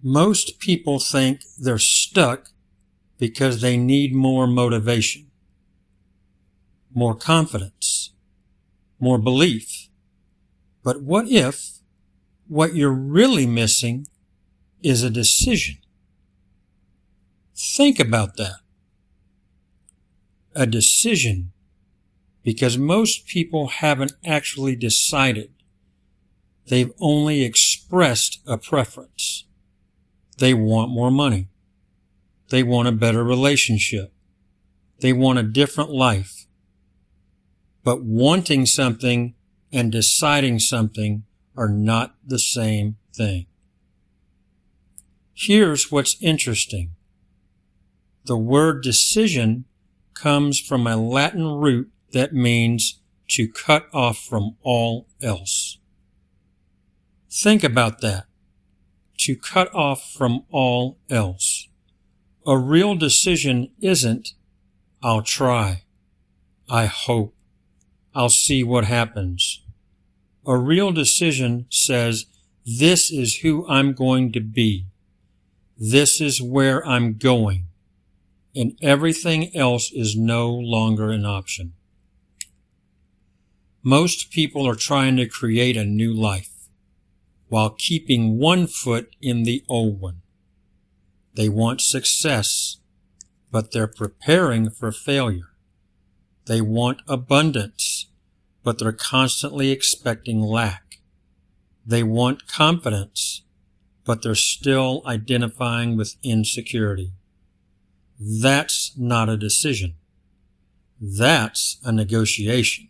Most people think they're stuck because they need more motivation, more confidence, more belief. But what if what you're really missing is a decision? Think about that. A decision, because most people haven't actually decided. They've only expressed a preference. They want more money. They want a better relationship. They want a different life. But wanting something and deciding something are not the same thing. Here's what's interesting. The word decision comes from a Latin root that means to cut off from all else. Think about that. To cut off from all else. A real decision isn't, I'll try, I hope, I'll see what happens. A real decision says, this is who I'm going to be. This is where I'm going. And everything else is no longer an option. Most people are trying to create a new life while keeping one foot in the old one. They want success, but they're preparing for failure. They want abundance, but they're constantly expecting lack. They want confidence, but they're still identifying with insecurity. That's not a decision. That's a negotiation.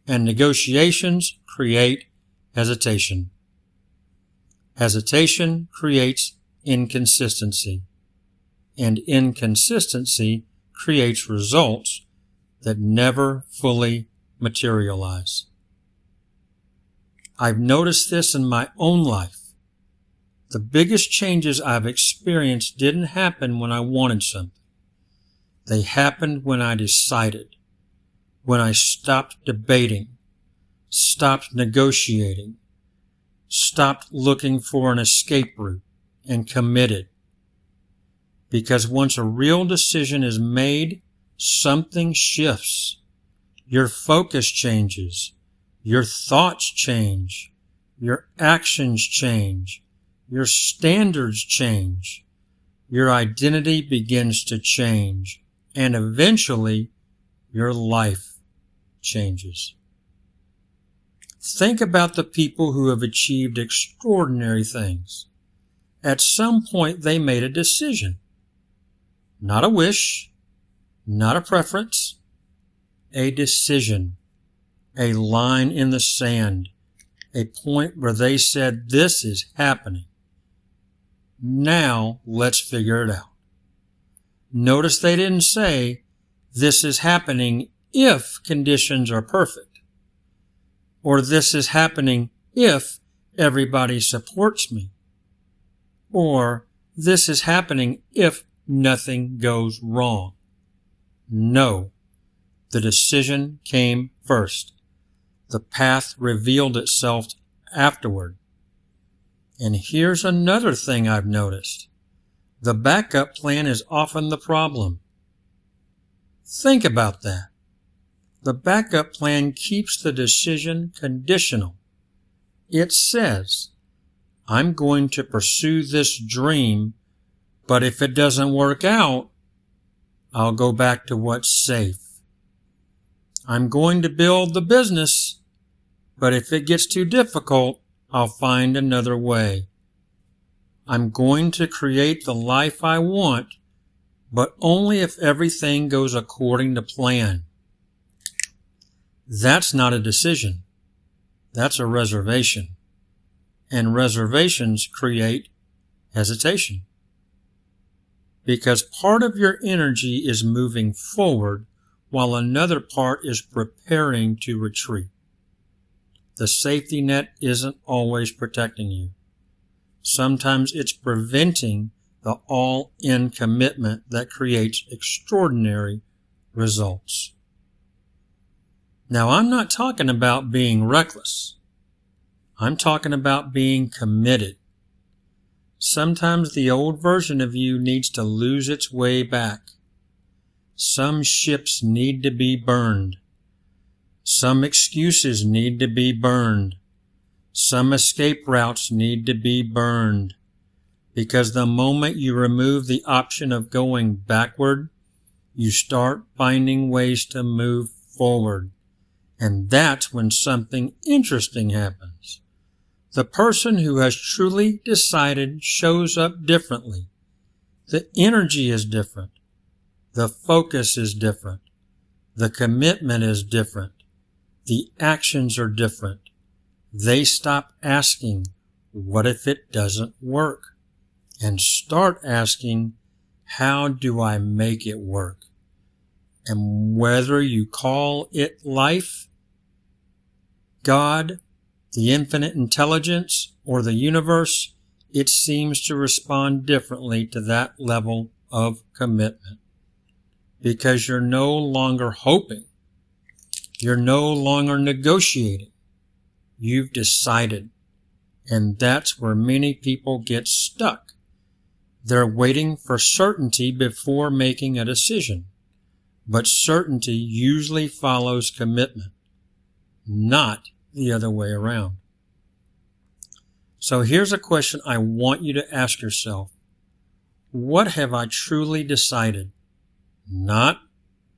And negotiations create hesitation. Hesitation creates inconsistency. And inconsistency creates results that never fully materialize. I've noticed this in my own life. The biggest changes I've experienced didn't happen when I wanted something. They happened when I decided, when I stopped debating, stopped negotiating, stopped looking for an escape route, and committed. Because once a real decision is made, something shifts. Your focus changes. Your thoughts change. Your actions change. Your standards change. Your identity begins to change. And eventually, your life changes. Think about the people who have achieved extraordinary things. At some point, they made a decision. Not a wish, not a preference, a decision, a line in the sand, a point where they said, this is happening. Now, let's figure it out. Notice they didn't say, this is happening if conditions are perfect, or this is happening if everybody supports me, or this is happening if nothing goes wrong. No, the decision came first. The path revealed itself afterward. And here's another thing I've noticed. The backup plan is often the problem. Think about that. The backup plan keeps the decision conditional. It says, I'm going to pursue this dream, but if it doesn't work out, I'll go back to what's safe. I'm going to build the business, but if it gets too difficult, I'll find another way. I'm going to create the life I want, but only if everything goes according to plan. That's not a decision. That's a reservation. And reservations create hesitation. Because part of your energy is moving forward while another part is preparing to retreat. The safety net isn't always protecting you. Sometimes it's preventing the all-in commitment that creates extraordinary results. Now, I'm not talking about being reckless. I'm talking about being committed. Sometimes the old version of you needs to lose its way back. Some ships need to be burned. Some excuses need to be burned. Some escape routes need to be burned. Because the moment you remove the option of going backward, you start finding ways to move forward. And that's when something interesting happens. The person who has truly decided shows up differently. The energy is different. The focus is different. The commitment is different. The actions are different. They stop asking, what if it doesn't work? And start asking, how do I make it work? And whether you call it life, God, the infinite intelligence, or the universe, it seems to respond differently to that level of commitment. Because you're no longer hoping. You're no longer negotiating. You've decided. And that's where many people get stuck. They're waiting for certainty before making a decision. But certainty usually follows commitment, not the other way around. So here's a question I want you to ask yourself. What have I truly decided? Not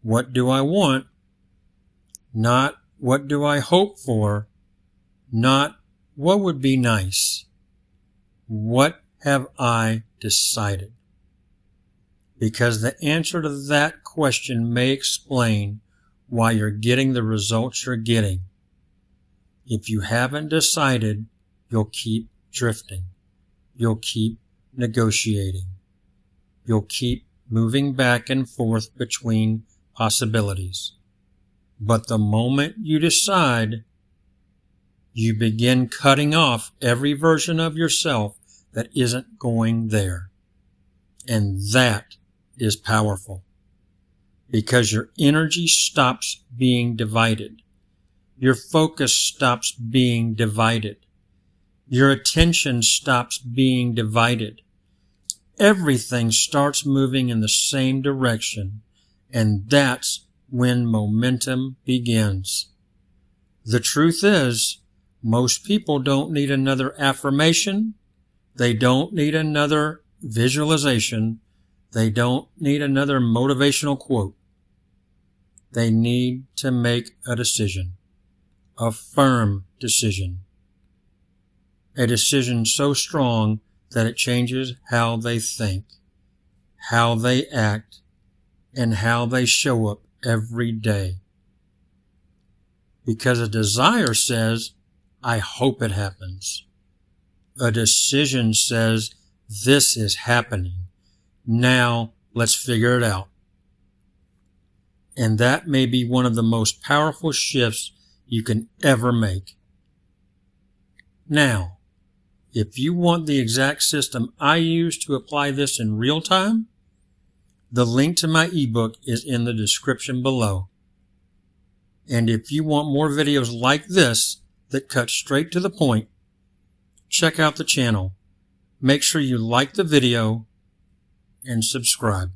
what do I want, not what do I hope for, not what would be nice. What have I decided? Because the answer to that question may explain why you're getting the results you're getting. If you haven't decided, you'll keep drifting. You'll keep negotiating. You'll keep moving back and forth between possibilities. But the moment you decide, you begin cutting off every version of yourself that isn't going there. And that is powerful. Because your energy stops being divided. Your focus stops being divided. Your attention stops being divided. Everything starts moving in the same direction, and that's when momentum begins. The truth is, most people don't need another affirmation. They don't need another visualization. They don't need another motivational quote. They need to make a decision, a firm decision, a decision so strong that it changes how they think, how they act, and how they show up every day. Because a desire says, I hope it happens. A decision says, this is happening. Now let's figure it out. And that may be one of the most powerful shifts you can ever make. Now, if you want the exact system I use to apply this in real time, the link to my ebook is in the description below. And if you want more videos like this that cut straight to the point, check out the channel. Make sure you like the video and subscribe.